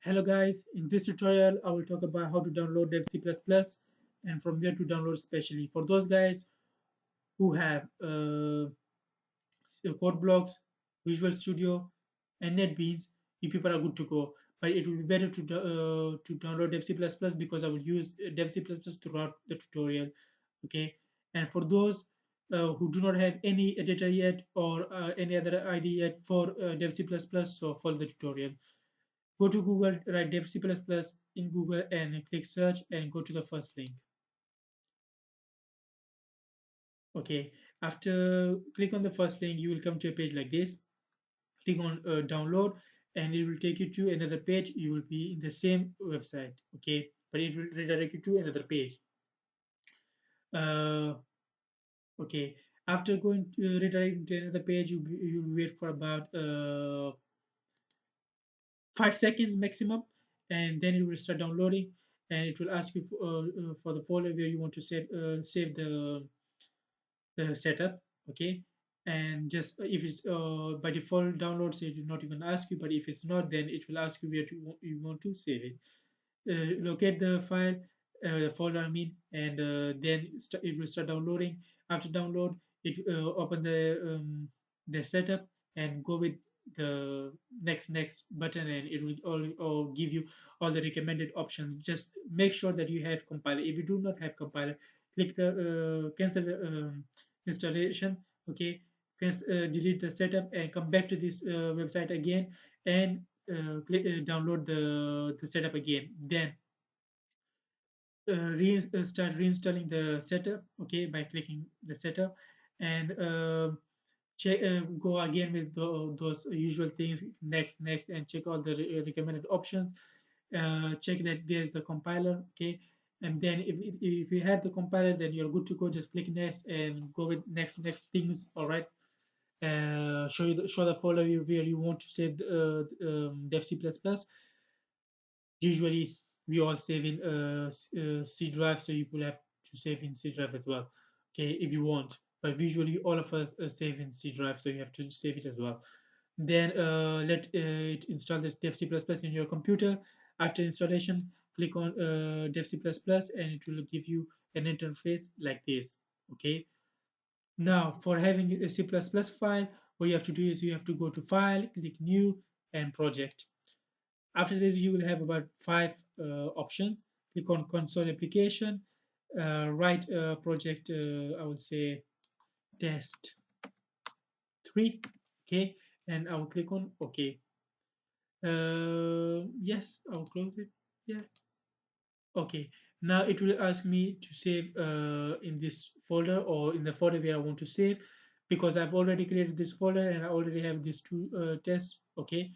Hello guys, in this tutorial I will talk about how to download Dev C++ and from where to download, especially for those guys who have code blocks, Visual Studio and NetBeans. You people are good to go, but it will be better to download Dev C++ because I will use Dev C++ throughout the tutorial. Okay, and for those who do not have any editor yet or any other ID yet for Dev C++, so follow the tutorial. Go to Google, write dev C++ in Google and click search and go to the first link. Okay, after click on the first link, you will come to a page like this. Click on download and it will take you to another page. You will be in the same website, okay, but it will redirect you to another page. Uh, okay, after going to redirect to another page, you wait for about 5 seconds maximum, and then it will start downloading, and it will ask you for the folder where you want to save the setup. Okay, and just if it's by default downloads, it will not even ask you, but if it's not, then it will ask you where you want to save it. Locate the file, the folder I mean, and then it will start downloading. After download, it open the setup and go with the next button, and it will all give you all the recommended options. Just make sure that you have compiler. If you do not have compiler, click the cancel installation. Okay, delete the setup and come back to this website again and download the setup again. Then start reinstalling the setup, okay, by clicking the setup, and check go again with those usual things, next, and check all the recommended options. Check that there's the compiler, okay, and then if you have the compiler, then you're good to go. Just click next and go with next things. All right. Show the folder where you want to save dev C++. Usually we all save in C drive, so you will have to save in C drive as well, okay, if you want, but usually all of us save in C drive, so you have to save it as well. Then let it install the dev C++ in your computer. After installation, click on dev C++ and it will give you an interface like this. Okay, now for having a C++ file, what you have to do is you have to go to file, click new and project. After this, you will have about 5 options. Click on console application, write a project, I would say test 3, okay, and I will click on OK. Yes, I will close it. Yeah, okay. Now it will ask me to save in this folder or in the folder where I want to save, because I've already created this folder and I already have these two tests. Okay,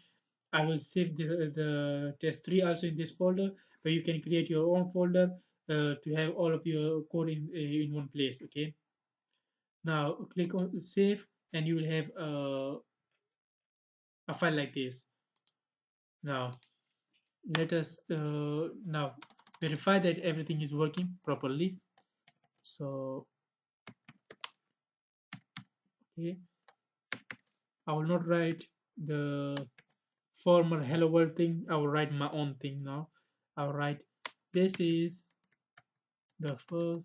I will save the test 3 also in this folder, but you can create your own folder to have all of your code in one place. Okay, now click on save and you will have a file like this. Now let us now verify that everything is working properly. So okay, I will not write the former hello world thing. I will write my own thing now. I will write this is the oh,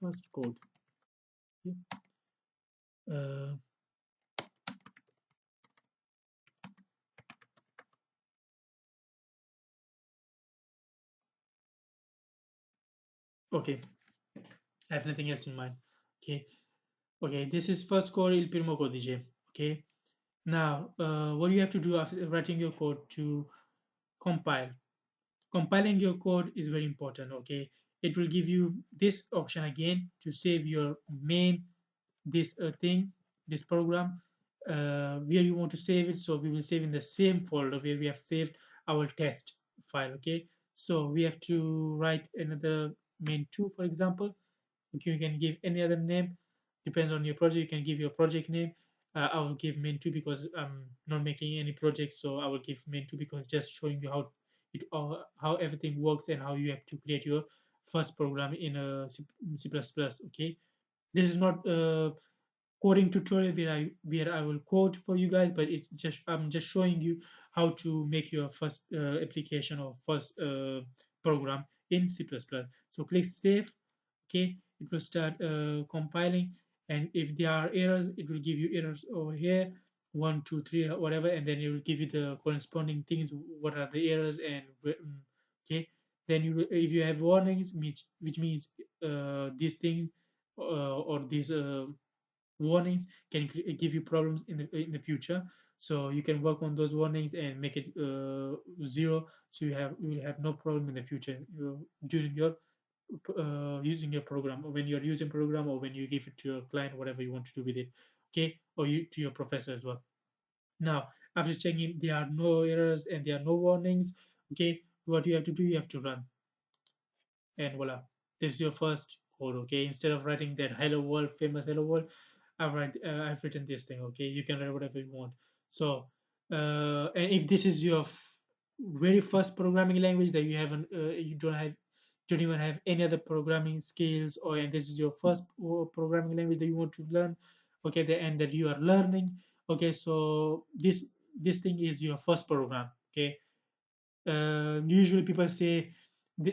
first code. Okay. Uh, okay, I have nothing else in mind. Okay, okay, this is first code il primo codice. Okay, now what you have to do after writing your code to compile. Compiling your code is very important. Okay, it will give you this option again to save your main this thing, this program, where you want to save it. So we will save in the same folder where we have saved our test file. Okay, so we have to write another main2, for example. Okay, you can give any other name, depends on your project. You can give your project name. I will give main2 because I'm not making any project, so I will give main2 because just showing you how it how everything works and how you have to create your first program in a C++. Okay, this is not coding tutorial where I will code for you guys, but it's just I'm just showing you how to make your first application or first program in C++. So click save. Okay, it will start compiling, and if there are errors, it will give you errors over here, 1 2 3 or whatever, and then it will give you the corresponding things, what are the errors, and okay, then you will, if you have warnings, which means these things or these warnings can give you problems in the future, so you can work on those warnings and make it zero, so you will have no problem in the future during your using your program, or when you're using program, or when you give it to your client, whatever you want to do with it, okay, or you to your professor as well. Now, after checking there are no errors and there are no warnings, okay, what you have to do, you have to run, and voila, this is your first code. Okay, instead of writing that hello world, famous hello world, I've written this thing. Okay, you can write whatever you want. So and if this is your very first programming language that you haven't you don't even have any other programming skills, or and this is your first programming language that you want to learn, okay, and that you are learning, okay, so this thing is your first program. Okay, usually people say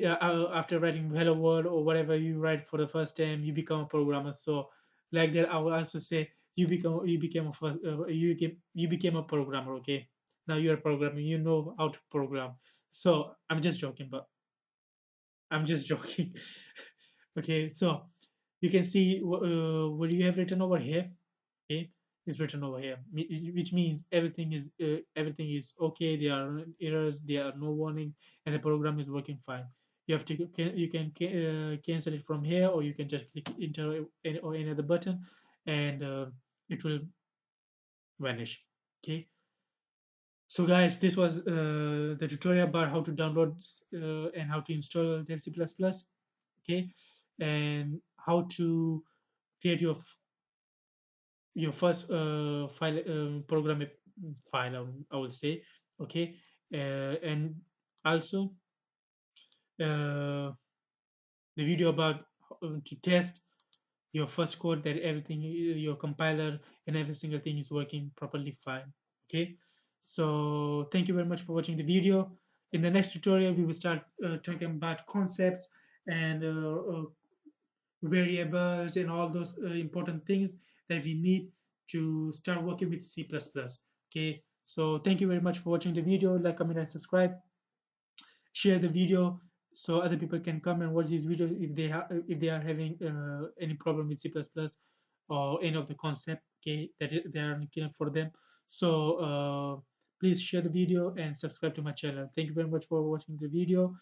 after writing hello world or whatever you write for the first time, you become a programmer. So like that, I will also say you became a first you became a programmer. Okay, now you are programming, you know how to program. So I'm just joking, but I'm just joking. Okay, so you can see what you have written over here. Okay, is written over here, which means everything is okay. There are no errors, there are no warning, and the program is working fine. You have to you can cancel it from here, or you can just click enter or any other button, and it will vanish. Okay, so guys, this was the tutorial about how to download and how to install Del C++. Okay, and how to create your first file program file, I would say. Okay, and also uh, the video about to test your first code, that everything your compiler and every single thing is working properly fine. Okay, so thank you very much for watching the video. In the next tutorial we will start talking about concepts and variables and all those important things that we need to start working with C++. Okay, so thank you very much for watching the video. Like, comment, and subscribe. Share the video so other people can come and watch these videos if they are having any problem with C++ or any of the concept. Okay, they are clear for them. So please share the video and subscribe to my channel. Thank you very much for watching the video.